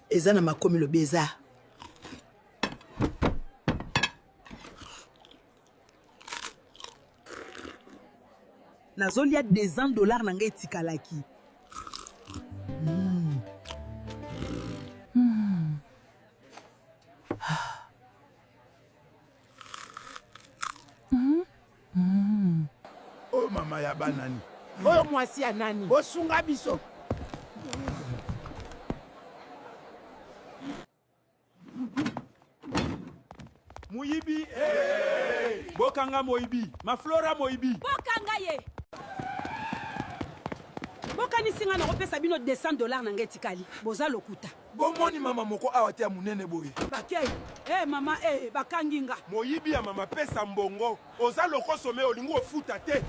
Ezana makomi le beza. Nazolia $200 nanga etikalaki. Oh mama ya banani. Oh mwasi ya nani. Bosunga biso. Moyibi, Bokanga Moyibi, ma Flora Moyibi. Bokanga ye. Bokani singa na kopesa bino $200 na ngetikali. Boza lokuta. Bomoni mama moko awate ya munene boye. Bakei. Mama bakanginga. Moyibi ya mama pesa mbongo. Oza loko some olingo futa te.